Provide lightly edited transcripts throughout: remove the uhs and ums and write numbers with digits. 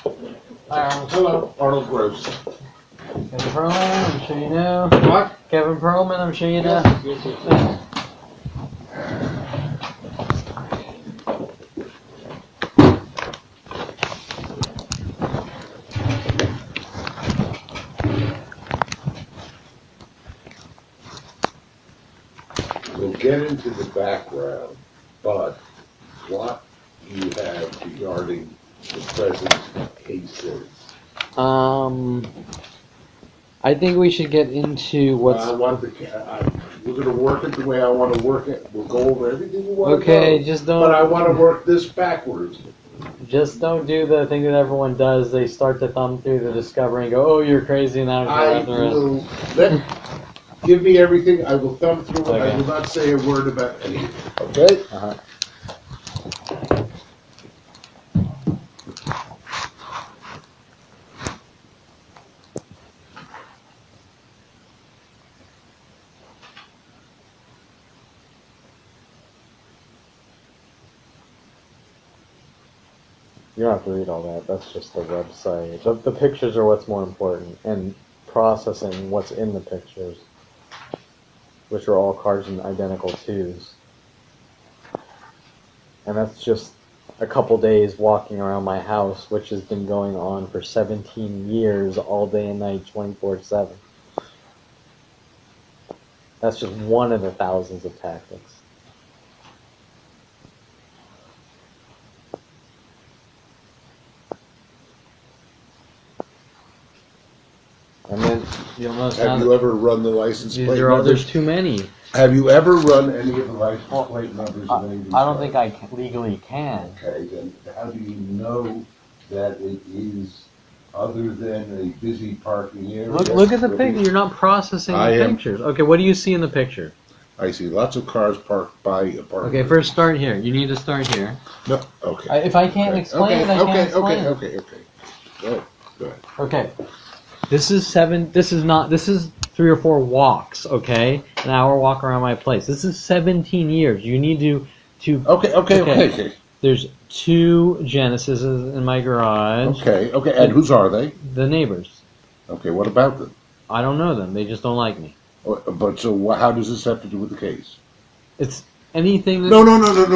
Hello, Arnold Gross. Kevin Perlman, I'm sure you know. What? Kevin Perlman, I'm sure you know. Yes. We'll get into the background, but what you have regarding the present cases. I think we should get into what's. We're going to work it the way I want to work it. We'll go over everything you want Okay, to go. just don't. But I want to work this backwards. Just don't do the thing that everyone does. They start to thumb through the discovery and go, "Oh, you're crazy," and I will give me everything. I will thumb through it. Okay. I will not say a word about anything. Okay? Uh-huh. You don't have to read all that. That's just the website. The pictures are what's more important, and processing what's in the pictures, which are all cars in identical twos. And that's just a couple days walking around my house, which has been going on for 17 years, all day and night, 24/7. That's just one of the thousands of tactics. And then you'll notice Have you ever run the license plate numbers? there's too many. Have you ever run any of the license plate numbers of any of these I don't cars? think I legally can. Okay, then how do you know that it is other than a busy parking area? Look at the picture. You're not processing I the am. pictures. Okay, what do you see in the picture? I see lots of cars parked by apartments. Okay, first start here. You need to start here. No, okay. If I can't explain it, I can't explain it. Okay. Go ahead. Okay. This is 3 or 4 walks, okay? An hour walk around my place. This is 17 years. You need to Okay. There's 2 Genesis in my garage. Okay. And whose are they? The neighbors. Okay, what about them? I don't know them. They just don't like me. But so how does this have to do with the case? It's anything that... No.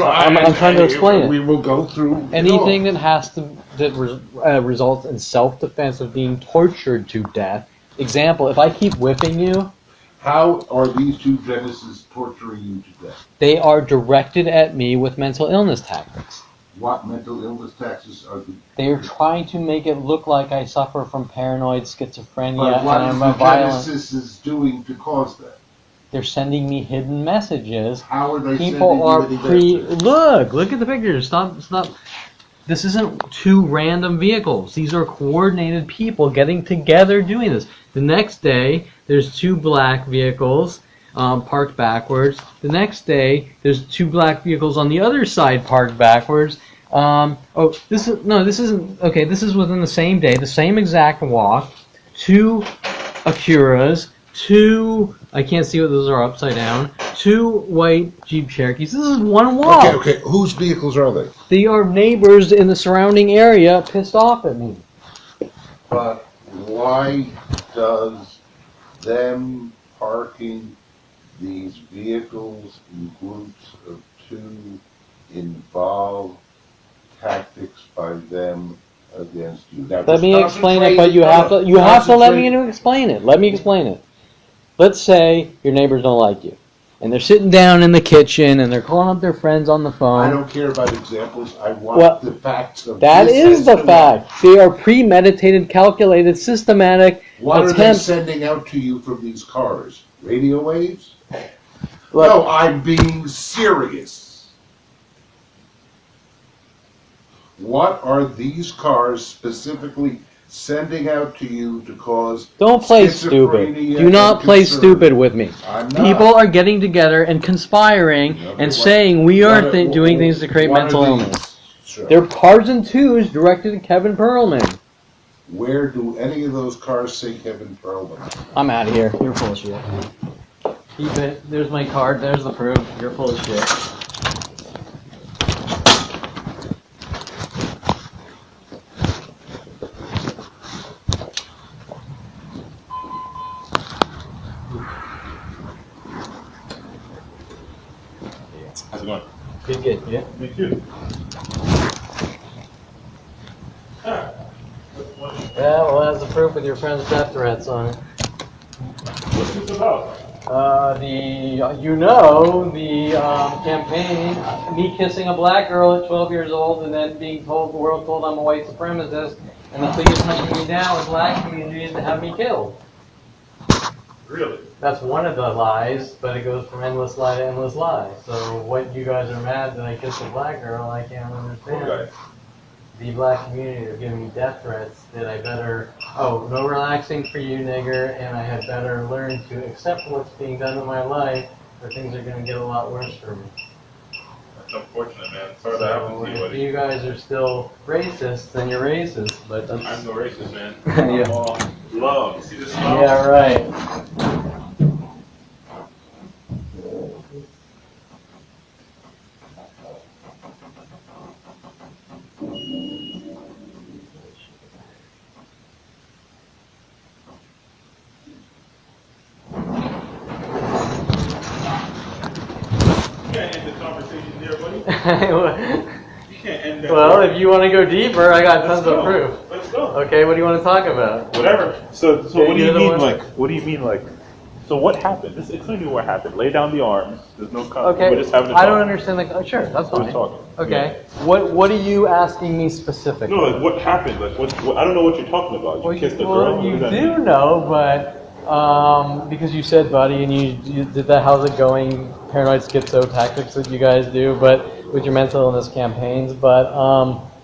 I'm trying to explain it. We will go through Anything that results in self-defense of being tortured to death. Example, if I keep whipping you... How are these 2 Genesis torturing you to death? They are directed at me with mental illness tactics. What mental illness taxes are the... They are trying to make it look like I suffer from paranoid schizophrenia But what and is I'm the violent. Genesis is doing to cause that? They're sending me hidden messages. How are they People are sending you messages? Look at the pictures. Stop. This isn't 2 random vehicles. These are coordinated people getting together doing this. The next day, there's 2 black vehicles parked backwards. The next day, there's 2 black vehicles on the other side parked backwards. This isn't okay. This is within the same day, the same exact walk. 2 Acuras, 2. I can't see what those are upside down. 2 white Jeep Cherokees. This is one walk. Okay. Whose vehicles are they? They are neighbors in the surrounding area pissed off at me. But why does them parking these vehicles in groups of 2 involve tactics by them against you? Now, Let me explain it, but you have to let me explain it. Let me explain it. Let's say your neighbors don't like you, and they're sitting down in the kitchen and they're calling up their friends on the phone. I don't care about examples. I want the facts of that this is the fact. They are premeditated, calculated, systematic What attempts. are they sending out to you from these cars? Radio waves? Look, No, I'm being serious. What are these cars specifically sending out to you to cause don't play stupid. schizophrenia Do not and play concern? stupid with me. I'm not. People are getting together and conspiring and saying we are doing things to create mental illness. Sure. They're cars and 2s directed at Kevin Perlman. Where do any of those cars say Kevin Perlman? I'm out of here. You're full of shit. Keep it. There's my card. There's the proof. You're full of shit. How's it going? Good, yeah. Me too. Yeah, well, that's the proof with your friend's death threats on it. What's this about? The campaign, me kissing a black girl at 12 years old and then being told, the world told I'm a white supremacist, and the police hunting me down with black communities to have me killed. Really? That's one of the lies, but it goes from endless lie to endless lie. So what you guys are mad that I kissed a black girl, I can't understand. Okay. The black community are giving me death threats that I better, no relaxing for you, nigger, and I had better learn to accept what's being done in my life, or things are going to get a lot worse for me. That's unfortunate, man. Sorry that happened to you, If buddy. you guys are still racist, then you're racist, but that's... I'm no racist, man. Yeah. I'm all love. You see this love? Yeah, right. You can't end the conversation there, buddy. You can't end that. Well, there. if you want to go deeper, I got tons of proof. Let's go. Okay, what do you want to talk about? Whatever. So Okay, what do you're you the mean, one- like? What do you mean, like? So what happened? Just explain to me what happened. Lay down the arms. There's no conflict. Okay, We're just having a I talk. don't understand the... Oh, sure, that's We're fine. just talking. Okay, what are you asking me specifically? No, like what happened? Like what? I don't know what you're talking about. You Well, kissed a well, girl. What you does that do mean? know, but because you said, buddy, and you did that how's it going paranoid schizo tactics that you guys do, but with your mental illness campaigns. But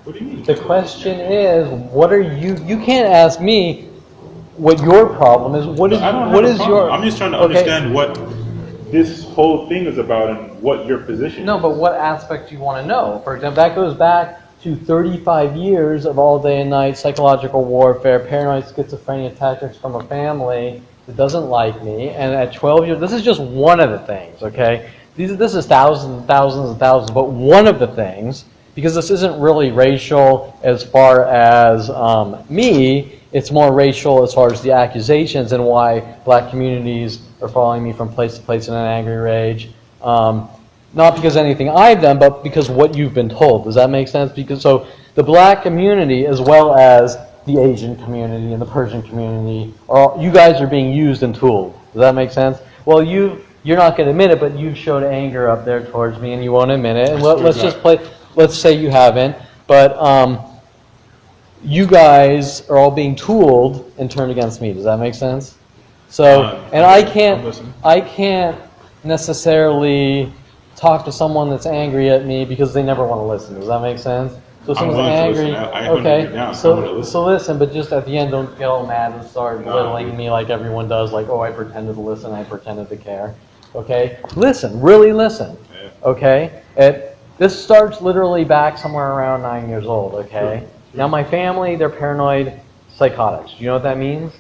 What do you mean? the question is, what are you can't ask me what your problem is. What is I don't have what a is problem. your? I'm just trying to Okay. understand what this whole thing is about and what your position No, is. but what aspect do you want to know? For example, that goes back to 35 years of all day and night psychological warfare, paranoid schizophrenia tactics from a family that doesn't like me. And at 12 years, this is just one of the things, okay? This is thousands and thousands and thousands, but one of the things, because this isn't really racial as far as me, it's more racial as far as the accusations and why black communities are following me from place to place in an angry rage. Not because of anything I've done, but because what you've been told. Does that make sense? Because so the black community, as well as the Asian community and the Persian community, you guys are being used and tooled. Does that make sense? Well, you're not going to admit it, but you've showed anger up there towards me, and you won't admit it. And let's just play. Let's say you haven't, but you guys are all being tooled and turned against me. Does that make sense? So, and I can't necessarily talk to someone that's angry at me because they never want to listen. Does that make sense? So if I'm someone's willing to angry, listen. I 100 okay. get down. I'm willing to listen. So listen, but just at the end, don't get all mad and start No. belittling me like everyone does. Like, oh, I pretended to listen, I pretended to care. Okay, listen, really listen. Yeah. Okay, this starts literally back somewhere around 9 years old. Okay, now my family, they're paranoid psychotics. Do you know what that means?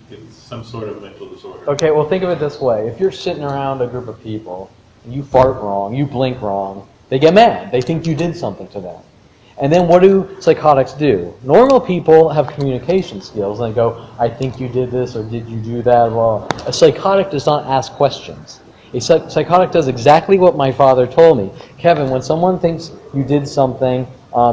It's some sort of mental disorder. Okay, well think of it this way. If you're sitting around a group of people, and you fart wrong, you blink wrong, they get mad. They think you did something to them. And then what do psychotics do? Normal people have communication skills and they go, I think you did this or did you do that? Well, a psychotic does not ask questions. A psychotic does exactly what my father told me. Kevin, when someone thinks you did something,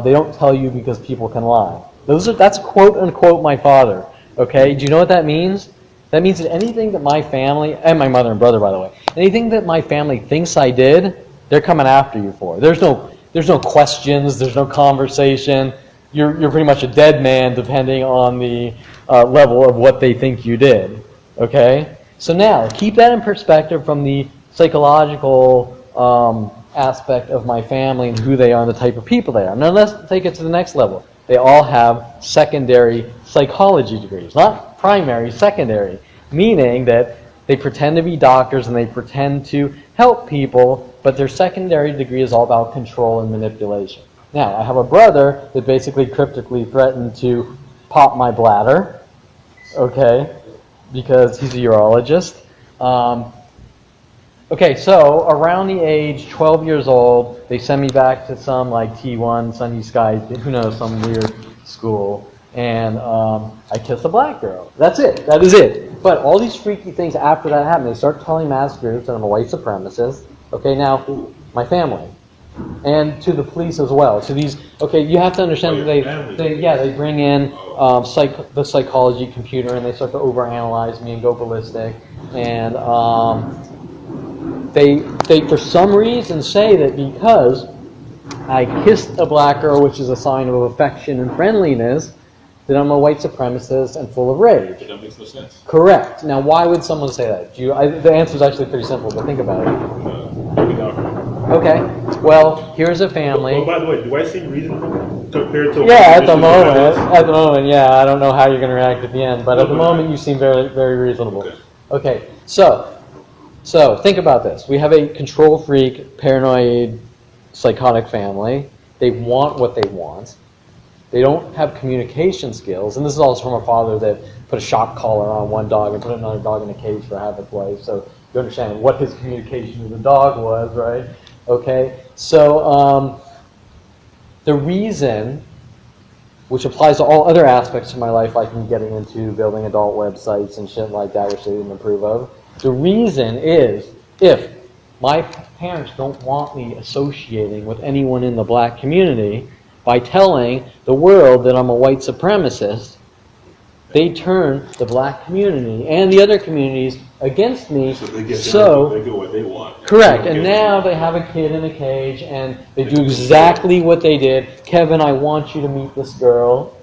they don't tell you because people can lie. That's quote unquote my father. Okay, do you know what that means? That means that anything that my family, and my mother and brother by the way, anything that my family thinks I did, they're coming after you for. There's no questions, there's no conversation. You're pretty much a dead man depending on the level of what they think you did. Okay? So now, keep that in perspective from the psychological aspect of my family and who they are and the type of people they are. Now let's take it to the next level. They all have secondary psychology degrees, not primary, secondary, meaning that they pretend to be doctors and they pretend to help people, but their secondary degree is all about control and manipulation. Now, I have a brother that basically cryptically threatened to pop my bladder, okay, because he's a urologist. Okay, so around the age 12 years old, they send me back to some like T1, Sunny Sky, who knows, some weird school, and I kiss a black girl. That's it. That is it. But all these freaky things after that happen, they start telling mass groups that I'm a white supremacist. Okay, now, my family. And to the police as well. To these, okay, you have to understand that they bring in the psychology computer and they start to overanalyze me and go ballistic. And they for some reason say that because I kissed a black girl, which is a sign of affection and friendliness, that I'm a white supremacist and full of rage. That makes no sense. Correct. Now, why would someone say that? The answer is actually pretty simple, but think about it. Okay. Well, here's a family. Oh, by the way, do I seem reasonable compared to? Yeah, at the moment, yeah. I don't know how you're going to react at the end, but at the moment, you seem very, very reasonable. Okay. So think about this. We have a control freak, paranoid, psychotic family. They want what they want. They don't have communication skills, and this is also from a father that put a shock collar on one dog and put another dog in a cage for half its life. So you understand what his communication with the dog was, right? Okay. So the reason, which applies to all other aspects of my life, like me getting into building adult websites and shit like that, which they didn't approve of. The reason is if my parents don't want me associating with anyone in the black community by telling the world that I'm a white supremacist, they turn the black community and the other communities against me. So they get what they want. Correct. And now they have a kid in a cage and they do exactly what they did. Kevin, I want you to meet this girl,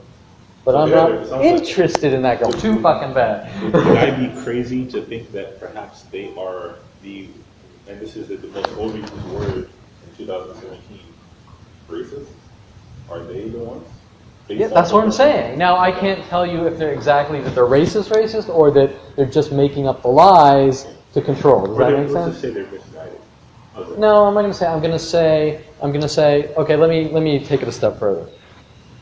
but I'm not interested in that girl. Too fucking bad. Would I be crazy to think that perhaps they are and this is the most overused word in 2017, racist? Are they the ones? Yeah, that's what I'm saying. Now, I can't tell you if they're racist, or that they're just making up the lies to control. Does that make sense? Let's say they're misguided. No, I'm not going to say. I'm going to say. Okay, let me take it a step further.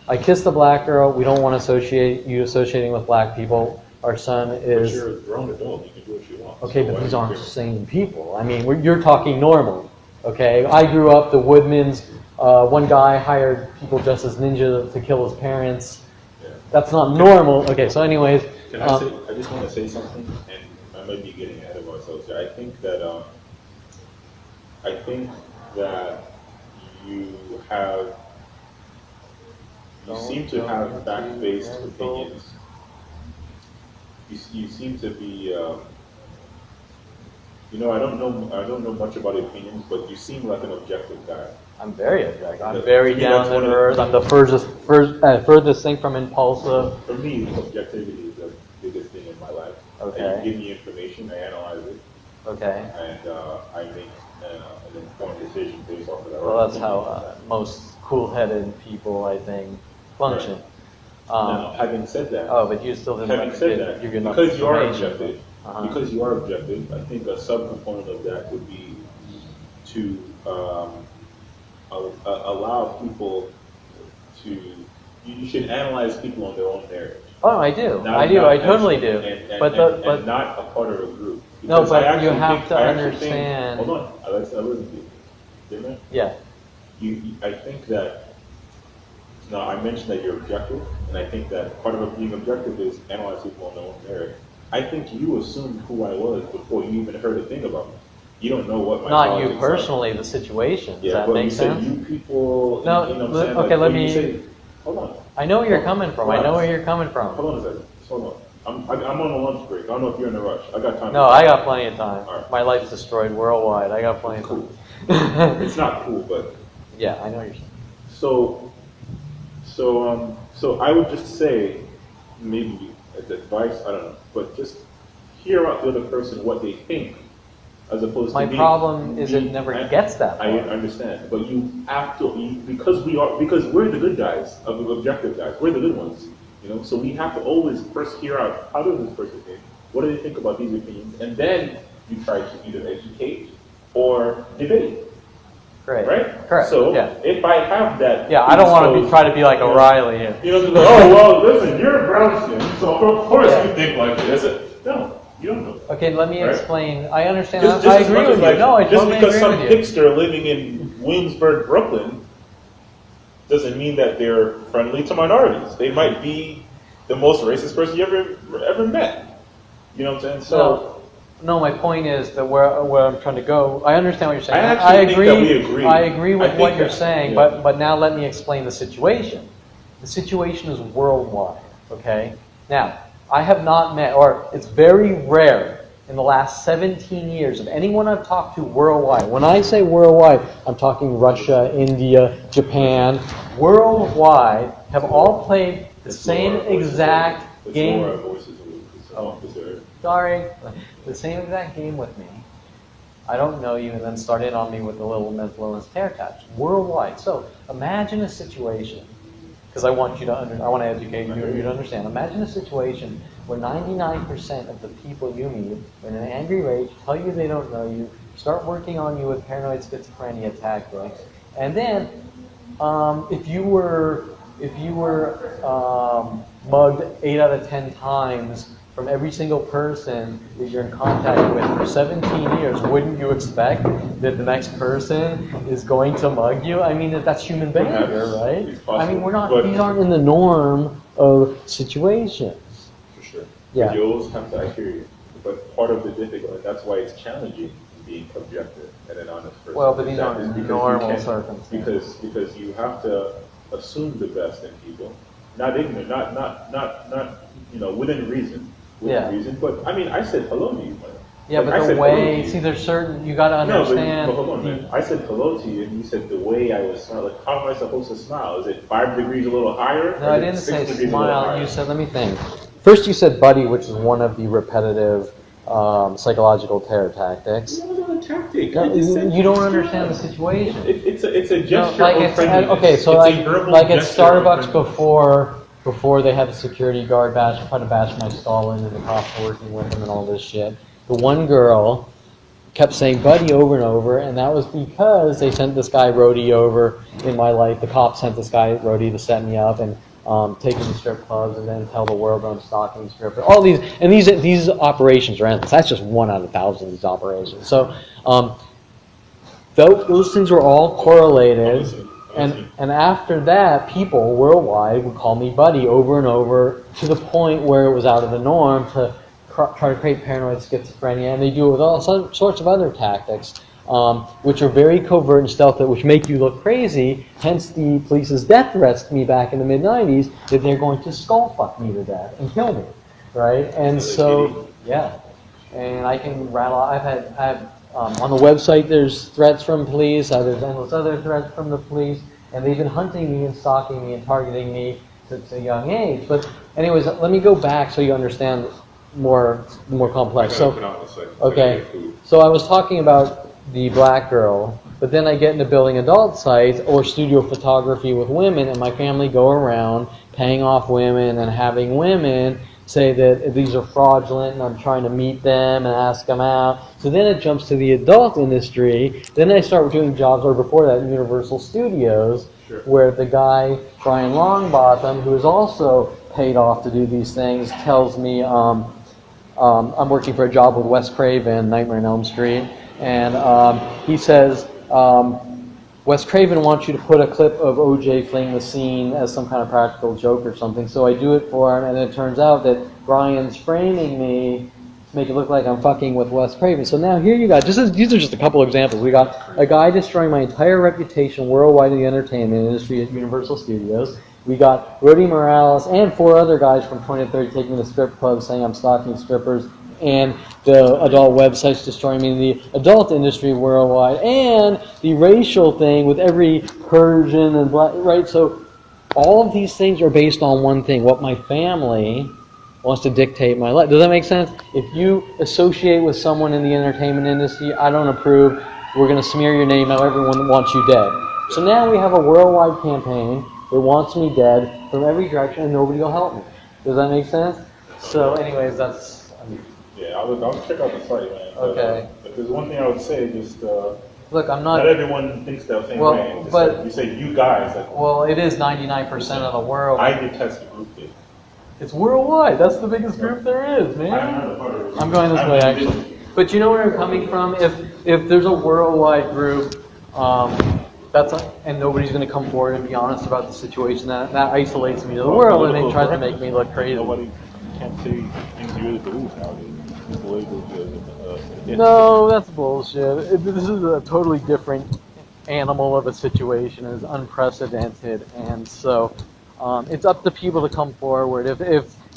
I kissed a black girl. We don't want to associating with black people. Our son is. But you're a grown adult. You can do what you want. Okay, but these aren't sane people. I mean, you're talking normal. Okay, I grew up. The Woodmans. One guy hired people dressed as ninja to kill his parents. Yeah. That's not normal. Okay, so anyways. Can I just want to say something, and I might be getting ahead of ourselves here. I think that you seem to have fact-based opinions. You seem to be. I don't know much about opinions, but you seem like an objective guy. I'm very objective. I'm very down to earth. I'm the furthest thing from impulsive. For me, objectivity is the biggest thing in my life. Okay. You give me information, I analyze it. Okay. And I make an informed decision based off of that. Well, that's how most cool-headed people, I think, function. Right. Now, having said that. Oh, but you still didn't. Having said that, because you are objective. Because you are objective, I think a subcomponent of that would be to allow people to. You should analyze people on their own merit. Oh, I do. I totally do. But not a part of a group. No, but you have to understand. Hold on, I listened to you. Didn't I? Yeah. I think that. Now, I mentioned that you're objective, and I think that part of being objective is analyze people on their own merit. I think you assumed who I was before you even heard a thing about me. You don't know what my Not you personally, the situation. Does that make sense? You people. No. You know what I'm saying? Okay, like, let me. Hold on. I know where you're coming from. Hold on. I know where you're coming from. Hold on a second. Hold on. I'm on a lunch break. I don't know if you're in a rush. I got time. No, I got plenty of time. Right. My life's destroyed worldwide. I got plenty of time. It's not cool, but. Yeah, I know what you're saying. So I would just say, maybe as advice, I don't know, but just hear out the other person what they think, as opposed to my problem is it never gets that far. I understand, but you have to, because we're the good guys, of the objective guys, we're the good ones, so we have to always first hear out, how does this person think, what do they think about these opinions, and then you try to either educate or debate. Great. Right? Correct. So yeah. if I have that, I don't want to try to be like O'Reilly here. Well, listen, you're a brown skin, so of course you think like this. No, you don't know. Okay, let me explain. I understand. Just I agree with you. No, I totally agree with you. Just because some hipster living in Williamsburg, Brooklyn, doesn't mean that they're friendly to minorities. They might be the most racist person you ever met. You know what I'm saying? So No, my point is that where I'm trying to go, I understand what you're saying. I actually think that we agree. I agree with I what think you're that- saying, yeah. but now let me explain the situation. The situation is worldwide, okay? Now, I have not met, or it's very rare in the last 17 years of anyone I've talked to worldwide. When I say worldwide, I'm talking Russia, India, Japan. Worldwide have all played the same exact game. It's Laura voices. Oh. Sorry. The same exact game with me. I don't know you, and then start in on me with a little mental illness terror attached. Worldwide. So imagine a situation, because I want to educate you to understand. Imagine a situation where 99% of the people you meet, in an angry rage, tell you they don't know you, start working on you with paranoid schizophrenia tactics, and then if you were mugged 8 out of 10 times from every single person that you're in contact with for 17 years, wouldn't you expect that the next person is going to mug you? I mean, that's human behavior, right? It's possible, I mean, but- these aren't in the norm of situations. For sure. Yeah. But you always have to, I hear you. But part of the difficulty, that's why it's challenging being objective and an honest person. Well, but these That aren't is because normal you can't- circumstances. Because you have to assume the best in people, not ignorant, not within reason. Yeah. Reason. But I mean, I said hello to you. Yeah, Like, I but said the hello way, to you. see, there's certain, you got to No, understand. but hold on, man. I said hello to you, and you said the way I was smiling. Like, how am I supposed to smile? Is it 5 degrees a little higher? No, or I is it didn't 6 say degrees a little smile. higher? You said, let me think. First, you said buddy, which is one of the repetitive psychological terror tactics. It's not a tactic. No, I just said you don't it's understand the not. situation. It's a No, gesture like of it's friendliness. okay, so It's a verbal like at gesture of Starbucks friendliness. before they had the security guard try to bash my stall in, and the cops were working with them and all this shit. The one girl kept saying buddy over and over, and that was because they sent this guy roadie over in my life. The cops sent this guy roadie to set me up and take me to strip clubs and then tell the world I'm stalking strippers. All these operations are endless. That's just one out of 1,000 of these operations. So those things were all correlated. And after that, people worldwide would call me buddy over and over to the point where it was out of the norm to try to create paranoid schizophrenia, and they do it with all sorts of other tactics, which are very covert and stealthy, which make you look crazy. Hence the police's death threats to me back in the mid-'90s that they're going to skull fuck me to death and kill me, right? And so, yeah, and I can rattle. I've on the website there's threats from police. There's endless other threats from the police, and they've been hunting me and stalking me and targeting me since a young age. But anyways, let me go back so you understand more complex. So, okay, so I was talking about the black girl, but then I get into building adult sites or studio photography with women, and my family go around paying off women and having women say that these are fraudulent and I'm trying to meet them and ask them out. So then it jumps to the adult industry. Then I start doing jobs, or before that, Universal Studios, where the guy, Brian Longbottom, who is also paid off to do these things, tells me I'm working for a job with Wes Craven, Nightmare on Elm Street, and he says, Wes Craven wants you to put a clip of OJ fleeing the scene as some kind of practical joke or something. So I do it for him, and it turns out that Brian's framing me to make it look like I'm fucking with Wes Craven. So now here you got, these are just a couple examples. We got a guy destroying my entire reputation worldwide in the entertainment industry at Universal Studios. We got Rudy Morales and 4 other guys from 20 to 30 taking me to strip clubs saying I'm stalking strippers, and the adult websites destroying me in the adult industry worldwide, and the racial thing with every Persian and black, right? So all of these things are based on one thing, what my family wants to dictate my life. Does that make sense? If you associate with someone in the entertainment industry, I don't approve, we're going to smear your name out, everyone wants you dead. So now we have a worldwide campaign that wants me dead from every direction, and nobody will help me. Does that make sense? So anyways, that's... Yeah, I'll check out the site, man. Okay. But there's one thing I would say, just Look, I'm not not... everyone thinks that same Well, way. Just but- like you say, you guys, like, Well, it is 99% of the world. I detest the group thing. It's worldwide. That's the biggest group there is, man. I'm not a part of it. I'm going this I'm way, individual. actually. But you know where I'm coming from? If there's a worldwide group, and nobody's going to come forward and be honest about the situation, that isolates me to the world, and they try to make me look crazy. Nobody can't say things you really believe nowadays. labeled you as No, that's bullshit. This is a totally different animal of a situation. It's unprecedented, and so it's up to people to come forward.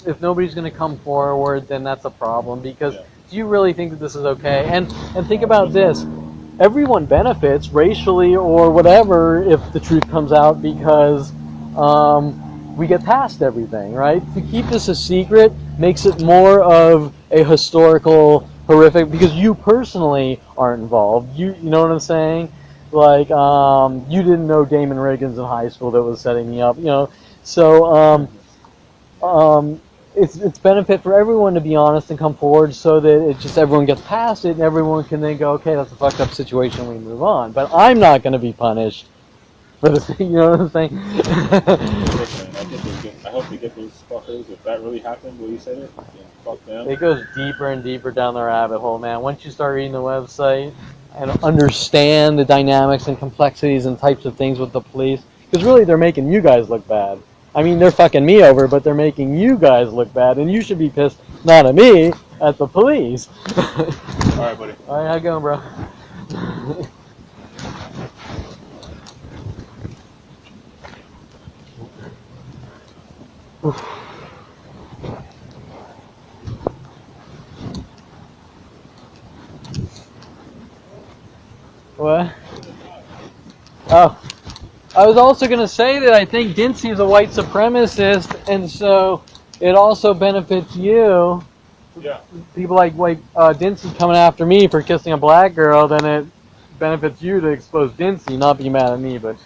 If nobody's going to come forward, then that's a problem. Because Yeah. do you really think that this is okay? And think about this: everyone benefits racially or whatever if the truth comes out because we get past everything, right? To keep this a secret makes it more of a historical horrific because you personally aren't involved. You know what I'm saying? Like you didn't know Damon Riggins in high school that was setting me up, you know. So it's benefit for everyone to be honest and come forward so that it just everyone gets past it and everyone can then go, okay, that's a fucked up situation, we move on. But I'm not going to be punished for this, you know what I'm saying? I hope they get those fuckers. If that really happened, where you said it, yeah, fuck them. It goes deeper and deeper down the rabbit hole, man. Once you start reading the website and understand the dynamics and complexities and types of things with the police, because really they're making you guys look bad. I mean, they're fucking me over, but they're making you guys look bad, and you should be pissed, not at me, at the police. All right, buddy. All right, how you going, bro? What? Oh, I was also going to say that I think Dincy is a white supremacist, and so it also benefits you. Yeah. People like Dincy coming after me for kissing a black girl, then it benefits you to expose Dincy, not be mad at me, but...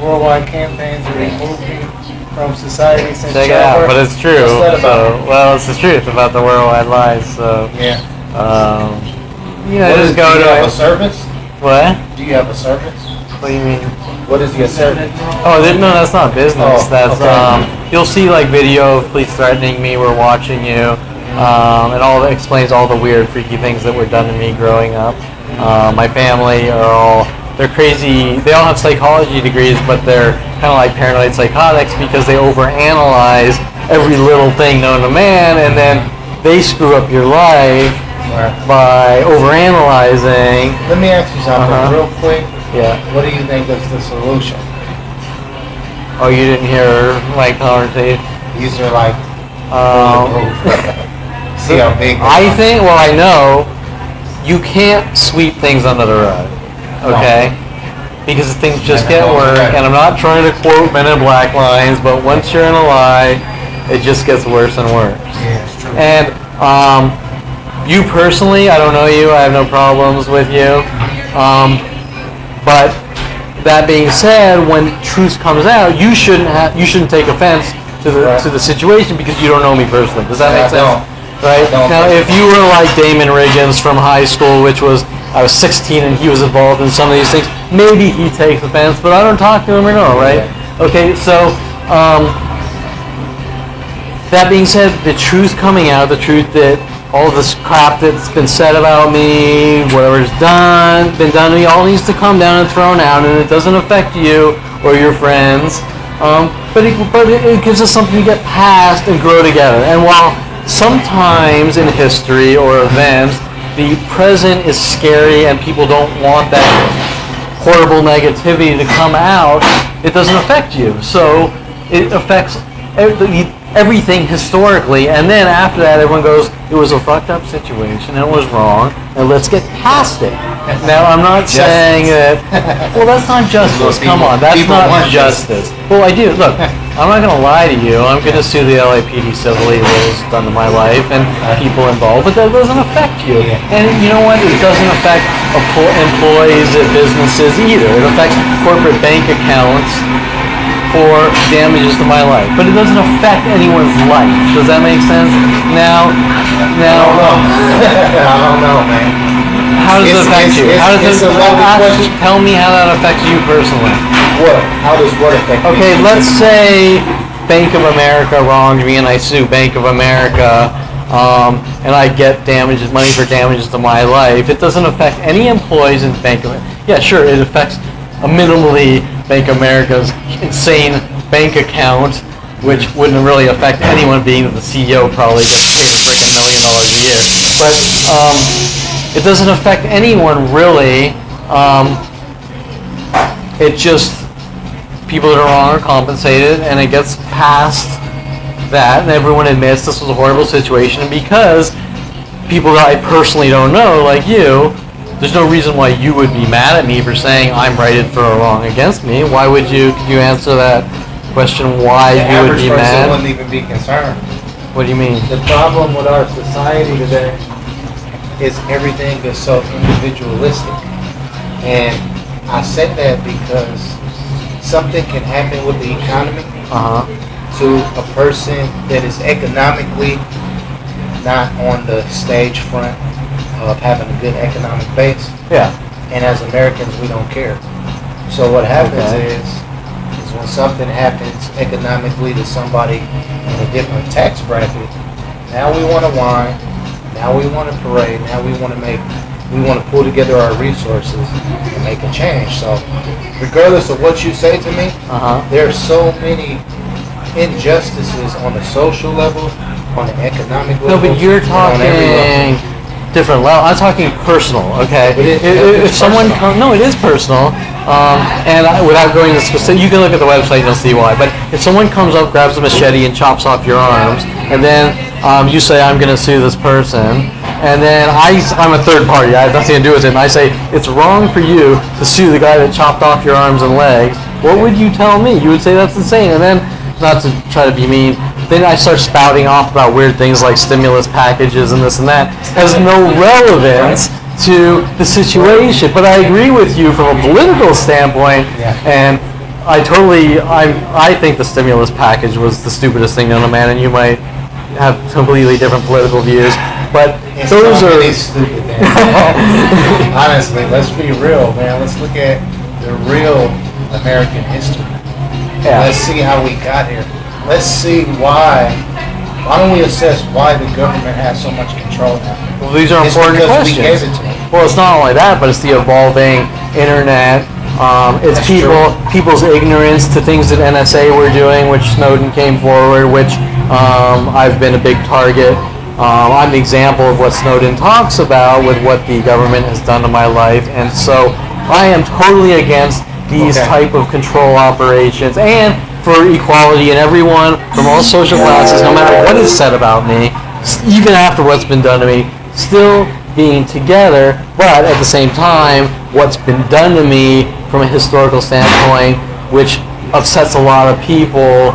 Worldwide campaigns to remove me from society since Check it out, childbirth. but it's true. What's that about? So, well, it's the truth about the worldwide lies. So, Yeah. you know, What just is, go do you to have it. a service? What? Do you have a service? What do you mean? What is your service? Oh, no, that's not business. Oh, That's okay. you'll see like video of police threatening me. We're watching you, and all that explains all the weird, freaky things that were done to me growing up. My family are all they're crazy. They all have psychology degrees, but they're kind of like paranoid psychotics because they overanalyze every little thing known to man, and then they screw up your life Right. by overanalyzing. Let me ask you something real quick. Yeah. What do you think is the solution? Oh, you didn't hear my conversation? These are like See how big. I think, well, I know you can't sweep things under the rug, okay? Because things just get worse, and I'm not trying to quote Men in Black lines, but once you're in a lie, it just gets worse and worse. Yeah, it's true. And you personally, I don't know you, I have no problems with you, but that being said, when truth comes out, you shouldn't take offense to the situation because you don't know me personally. Does that make sense? Right? Now, if you were like Damon Riggins from high school, which was, I was 16 and he was involved in some of these things, maybe he takes offense, but I don't talk to him or no, right? Okay, so, that being said, the truth coming out, the truth that all this crap that's been said about me, whatever's been done to me, all needs to come down and thrown out, and it doesn't affect you or your friends, but it gives us something to get past and grow together. And while sometimes in history or events, the present is scary and people don't want that horrible negativity to come out, it doesn't affect you. So it affects everything historically, and then after that everyone goes, it was a fucked up situation, it was wrong, and let's get past it. Now I'm not saying that, well, that's not justice, come on, that's not justice. Well, I do, look, I'm not going to lie to you, I'm going to sue the LAPD civilly, what was done to my life and people involved, but that doesn't affect you. And you know what, it doesn't affect employees at businesses either, it affects corporate bank accounts for damages to my life, but it doesn't affect anyone's life. Does that make sense? Now, I don't know, man. how does it affect you? How does it's a lovely question. Tell me how that affects you personally. What? How does what affect me? Okay, let's say Bank of America wronged me, and I sue Bank of America, and I get money for damages to my life. It doesn't affect any employees in Bank of America. Yeah, sure, it affects minimally Bank of America's insane bank account, which wouldn't really affect anyone, being that the CEO probably gets paid a freaking $1 million a year. But it doesn't affect anyone really. It just, people that are wrong are compensated, and it gets past that, and everyone admits this was a horrible situation. And because people that I personally don't know, like you, there's no reason why you would be mad at me for saying I'm righted for a wrong against me. Why would you? Could you answer that question? Why you would be mad? The average person mad? wouldn't even be concerned. What do you mean? The problem with our society today is everything is so individualistic, and I say that because something can happen with the economy to a person that is economically not on the stage front of having a good economic base. Yeah. And as Americans, we don't care. So what happens is when something happens economically to somebody in a different tax bracket, now we want to whine, now we want to parade, now we want to pull together our resources and make a change. So regardless of what you say to me, there are so many injustices on the social level, on the economic level. No, but you're talking different level. I'm talking personal, okay? If someone no, it is personal. And without going into specific, you can look at the website and you'll see why. But if someone comes up, grabs a machete, and chops off your arms, and then you say, I'm going to sue this person, and then I'm a third party, I have nothing to do with it, and I say, it's wrong for you to sue the guy that chopped off your arms and legs, what would you tell me? You would say that's insane. And then, not to try to be mean, then I start spouting off about weird things like stimulus packages and this and that. Has no relevance to the situation. But I agree with you from a political standpoint, and I think the stimulus package was the stupidest thing known to man, and you might have completely different political views. But those are stupid things. Honestly, let's be real, man. Let's look at the real American history. Yeah. Let's see how we got here. Let's see why. Why don't we assess why the government has so much control now? Well, these are important because questions. We gave it to them. Well, it's not only that, but it's the evolving internet. It's people's ignorance to things that NSA were doing, which Snowden came forward, which I've been a big target. I'm the example of what Snowden talks about with what the government has done to my life, and so I am totally against these type of control operations. And for equality and everyone from all social classes, no matter what is said about me, even after what's been done to me, still being together, but at the same time, what's been done to me from a historical standpoint, which upsets a lot of people,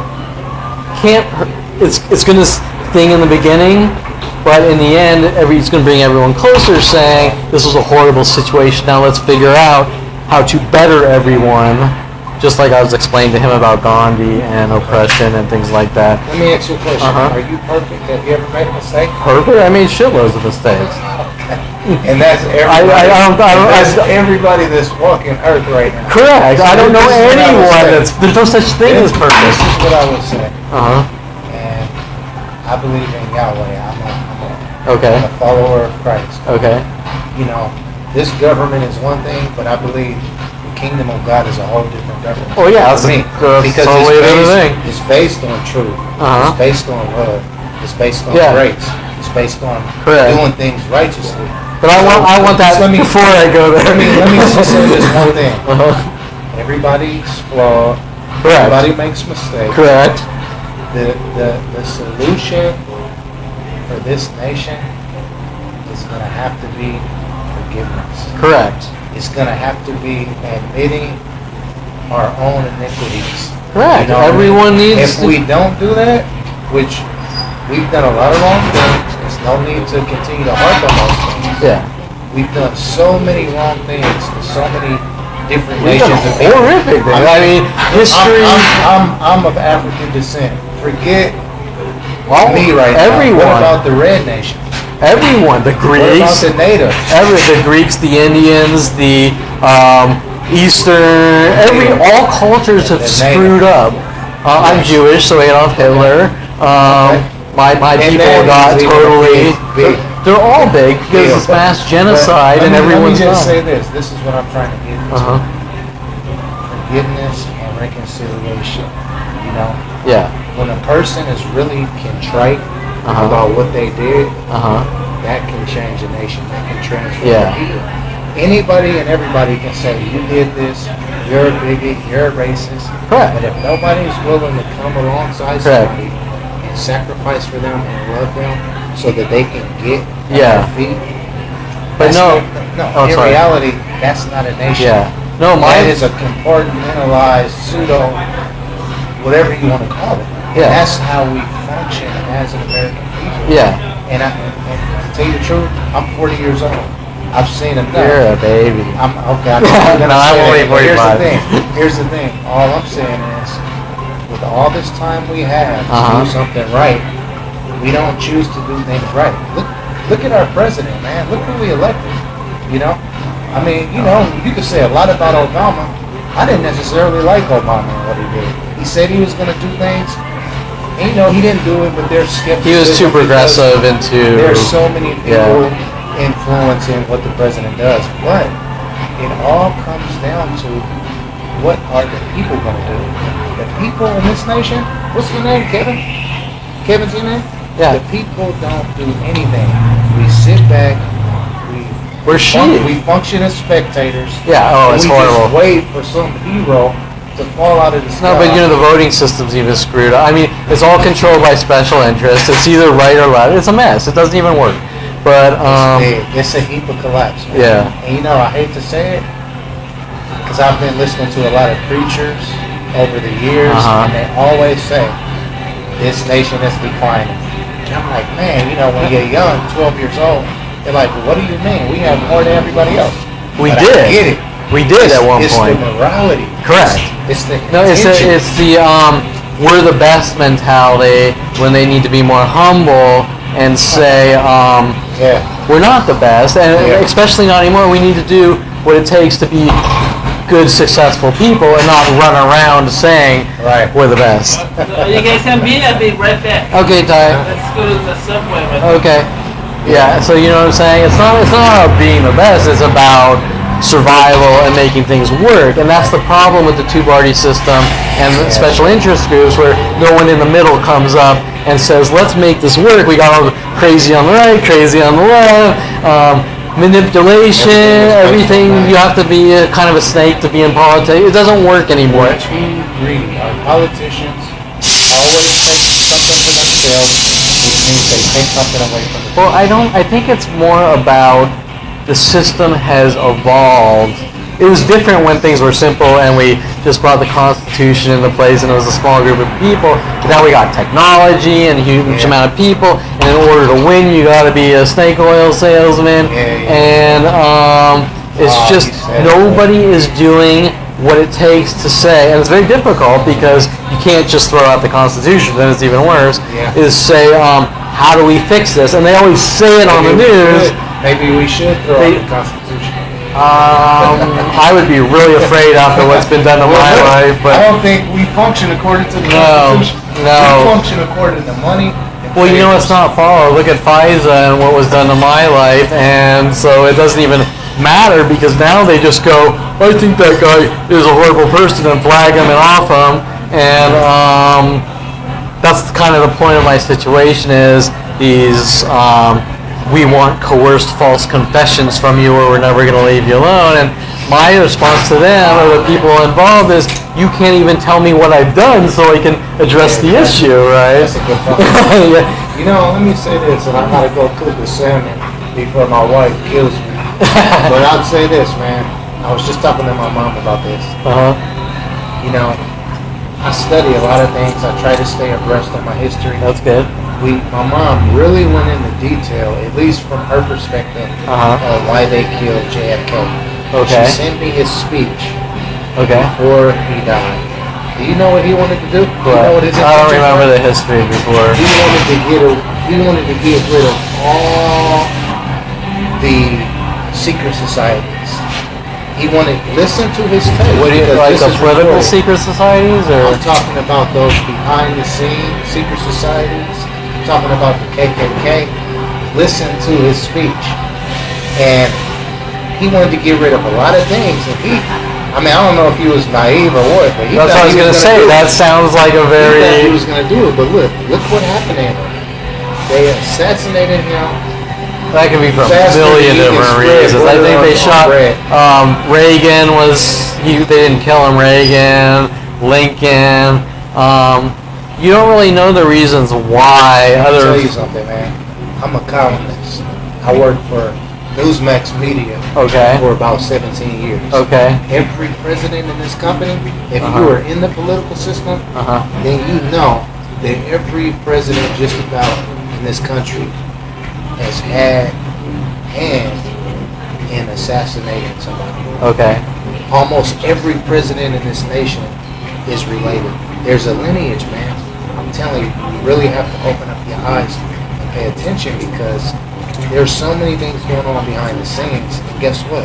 it's going to sting in the beginning, but in the end, it's going to bring everyone closer, saying, this was a horrible situation, now let's figure out how to better everyone, just like I was explaining to him about Gandhi and oppression and things like that. Let me ask you a question. Are you perfect? Have you ever made a mistake? Perfect? I made shitloads of mistakes. And that's everybody. That's everybody that's walking Earth right now. Correct. I don't know anyone there's no such thing as perfect. This is what I would say. Uh-huh. And I believe in Yahweh. I'm a follower of Christ. Okay. You know, this government is one thing, but I believe the kingdom of God is a whole different government. Oh yeah, for me, because it's based on truth. It's based on love. It's based on grace. It's based on doing things righteously. But I want that before I go there. Let me just say this one thing. Everybody's flawed. Correct. Everybody makes mistakes. Correct. The solution for this nation is going to have to be forgiveness. Correct. It's going to have to be admitting our own iniquities. Correct. You know, everyone needs to. If we don't do that, which we've done a lot of wrong things, there's no need to continue to harp on those things. Yeah. We've done so many wrong things to so many different nations of people. Horrific things. I mean, history. I'm of African descent. Forget me right everyone. now. What about the Red Nation? Everyone. The Greeks. What about the natives? The Greeks, the Indians, the Eastern. All cultures have screwed up. I'm Jewish, so Adolf Hitler. My people got totally. They're all big because it's mass genocide and everyone's Let me just say this. This is what I'm trying to get into. Forgiveness and reconciliation. You know? Yeah. When a person is really contrite about what they did, that can change a nation. That can transform people. Anybody and everybody can say, you did this, you're a bigot, you're a racist. Correct. But if nobody's willing to come alongside somebody and sacrifice for them and love them so that they can get on their feet. But in reality, that's not a nation. Yeah. No, that is a compartmentalized pseudo, whatever you want to call it. Yeah. And that's how we function as an American people. Yeah. And to tell you the truth, I'm 40 years old. I've seen enough. You're a baby. I'm not gonna I'm only 45. Here's the thing. All I'm saying is, with all this time we have to do something right, we don't choose to do things right. Look at our president, man. Look who we elected. You know? I mean, you could say a lot about Obama. I didn't necessarily like Obama and what he did. He said he was going to do things. And, he didn't do it, but there's skepticism. He was too progressive into... There's so many people influencing what the president does. But it all comes down to what are the people going to do? The people in this nation, what's your name, Kevin? Kevin's your name? Yeah. The people don't do anything. We sit back, we function as spectators. Yeah, it's horrible. We just wait for some hero to fall out of the sky. No, but the voting system's even screwed up. I mean, it's all controlled by special interests. It's either right or left. It's a mess. It doesn't even work. But it's a heap of collapse. Man. Yeah. And I hate to say it, because I've been listening to a lot of preachers over the years, and they always say this nation is declining. And I'm like, man, when you're young, 12 years old, they're like, well, what do you mean? We have more than everybody else. We but did. I get it. We did at one point. It's the morality. Correct. It's the it's the we're the best mentality when they need to be more humble and say we're not the best, and especially not anymore. We need to do what it takes to be good, successful people and not run around saying we're the best. You guys have me, I'll be right back. Okay, Ty. Let's go to the subway. Okay. Yeah, so you know what I'm saying? It's not about being the best, it's about survival and making things work. And that's the problem with the two-party system and the special interest groups where no one in the middle comes up and says, let's make this work. We got all crazy on the right, crazy on the left. manipulation, everything. You have to be a, kind of a snake to be in politics. It doesn't work anymore. We're too greedy. Our politicians always take something for themselves, which means they take something away from the Well, I think it's more about the system has evolved. It was different when things were simple and we just brought the Constitution into place and it was a small group of people. But now we got technology and a huge amount of people, and in order to win, you got to be a snake oil salesman. And it's just nobody is doing what it takes to say, and it's very difficult because you can't just throw out the Constitution. Then it's even worse. Is say, how do we fix this? And they always say it on the news. Maybe we should throw out the Constitution. I would be really afraid after what's been done to my life, but I don't think we function according to the Constitution. No. We function according to money. Well, you know, it's not far. Look at FISA and what was done to my life, and so it doesn't even matter because now they just go, I think that guy is a horrible person, and flag him and off him, and that's kind of the point of my situation is these we want coerced false confessions from you or we're never going to leave you alone. And my response to them or the people involved is, you can't even tell me what I've done so I can address the issue, right? That's a good point. You know, let me say this, and I gotta go cook the salmon before my wife kills me. But I'll say this, man. I was just talking to my mom about this. You know, I study a lot of things. I try to stay abreast of my history. That's good. My mom really went into detail, at least from her perspective, of why they killed JFK. Okay. She sent me his speech Okay. before he died. Do you know what he wanted to do? Do you know what his I don't intentions remember were? the history before. He wanted to get rid of all the secret societies. He wanted listen to his tape. What do you because like, this the is political recorded. secret societies, or? I'm talking about those behind the scenes secret societies. I'm talking about the KKK. Listen to his speech, and he wanted to get rid of a lot of things. And I don't know if he was naive or what, but he That's what I was going to say. That sounds like a he thought he very... was going to do it, but look what happened to him. They assassinated him. That could be for a Faster million than you can different spread reasons. I butter think they on shot bread. Reagan they didn't kill him. Reagan, Lincoln. You don't really know the reasons why. Let me tell you something, man. I'm a columnist. I worked for Newsmax Media for about 17 years. Okay. Every president in this company, if you are in the political system, then you know that every president just about in this country has had hand in assassinating somebody. Okay. Almost every president in this nation is related. There's a lineage, man. I'm telling you, you really have to open up your eyes and pay attention because there's so many things going on behind the scenes. And guess what?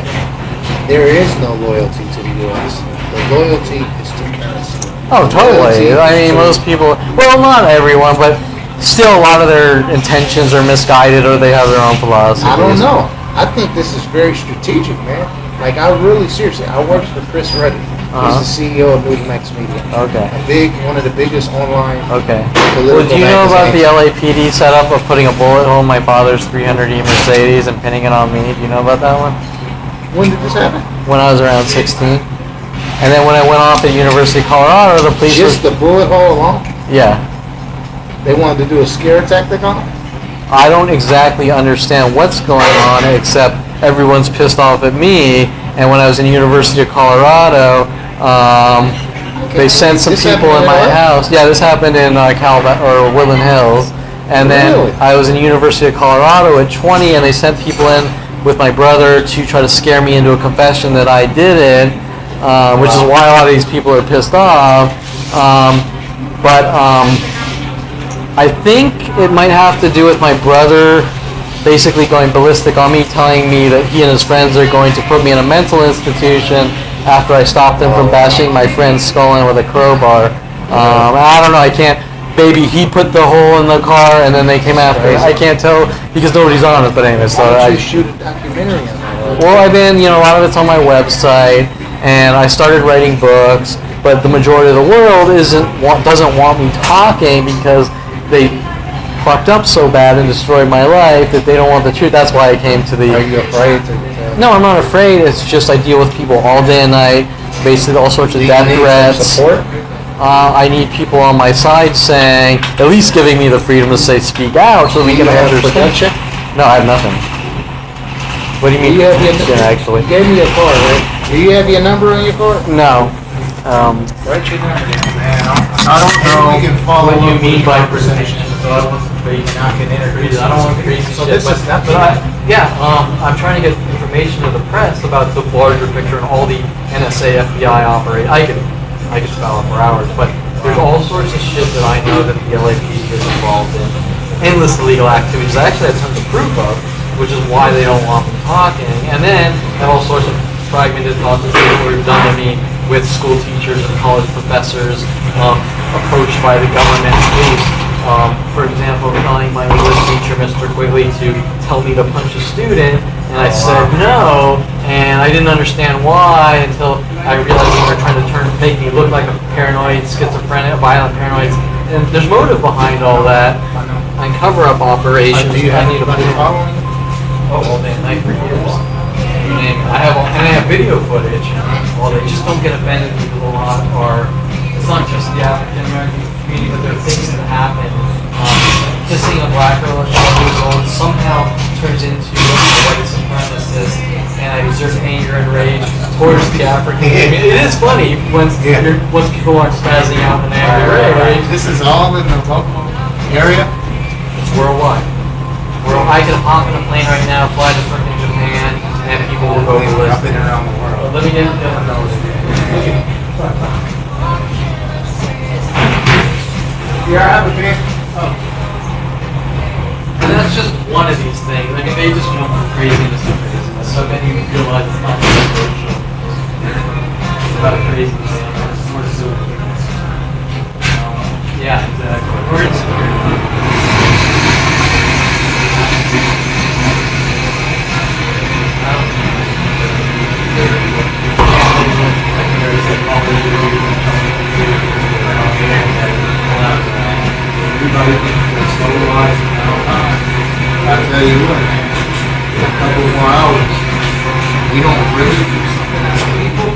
There is no loyalty to the U.S. The loyalty is to currency. Oh, totally. I mean, most people, well, not everyone, but still a lot of their intentions are misguided or they have their own philosophies. I don't know. I think this is very strategic, man. Like, I really, seriously, I worked for Chris Ruddy. He's the CEO of Newsmax Media. Okay. One of the biggest online political Well, do you know about the magazines. LAPD setup of putting a bullet hole in my father's 300E Mercedes and pinning it on me? Do you know about that one? When did this happen? When I was around 16. And then when I went off at University of Colorado, the police Just the bullet hole alone? Yeah. They wanted to do a scare tactic on him? I don't exactly understand what's going on, except everyone's pissed off at me. And when I was in University of Colorado, they sent some people in my house. Yeah, this happened in Woodland Hills. And then I was in University of Colorado at 20, and they sent people in with my brother to try to scare me into a confession that I did it, which is why a lot of these people are pissed off. I think it might have to do with my brother basically going ballistic on me, telling me that he and his friends are going to put me in a mental institution after I stopped them from bashing my friend's skull in with a crowbar. I don't know, I can't. Maybe he put the hole in the car and then they came after me. I can't tell because nobody's on it, but anyway. So Why don't you shoot a documentary on that? well, I've been, a lot of it's on my website, and I started writing books, but the majority of the world doesn't want me talking because they fucked up so bad and destroyed my life that they don't want the truth. That's why I came to the. Are you afraid to? No, I'm not afraid. It's just I deal with people all day and night, basically all sorts of death threats. Support? I need people on my side saying, at least giving me the freedom to say speak out so we can understand. No, I have nothing. What do you mean? You have your, actually? You gave me your card, right? Do you have your number on your card? No. Write your number down, man. I don't know we can follow what you up mean with by conversation. presentation, so I don't want some crazy. And I can introduce I don't want crazy So shit, this but, is not but I'm trying to get information to the press about the larger picture and all the NSA, FBI operate. I could spell it for hours, but there's all sorts of shit that I know that the LAPD is involved in. Endless illegal activities. I actually have tons of proof of, which is why they don't want me talking. And then I have all sorts of fragmented thoughts that people have done to me with school teachers and college professors, approached by the government police. For example, telling my English teacher, Mr. Quigley, to tell me to punch a student, and I said no, and I didn't understand why until I realized they were trying to make me look like a paranoid, schizophrenic, violent paranoid. And there's motive behind all that, and cover-up operations. Do you have I need a anybody plan. following? Oh, all day and night for years. You name it. I have video footage. Well, they just don't get offended because a lot are. It's not just the African American community, but there are things that happen. Kissing a black girl at 12 years old somehow turns into a white supremacist, and I exert anger and rage towards the African community. It is funny once people aren't spazzing out in anger and rage. This is all in the local area? It's worldwide. I can hop in a plane right now, fly to fucking Japan, and people will go to I've been around the world. Let me get Yeah, I have a beer. And that's just one of these things. Like, if they just jump from craziness to craziness, so then you realize it's not just social. It's about a crazy thing. It's more to do with things. Yeah, exactly. We're insecure. Everybody thinks slow life now. I tell you what, man, in a couple more hours, we don't really do something as people,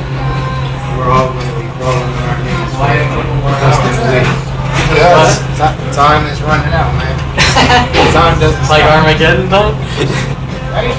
we're all going to be crawling on our knees. Because time is running out, man. Time doesn't It's like stop. Armageddon time? Hey,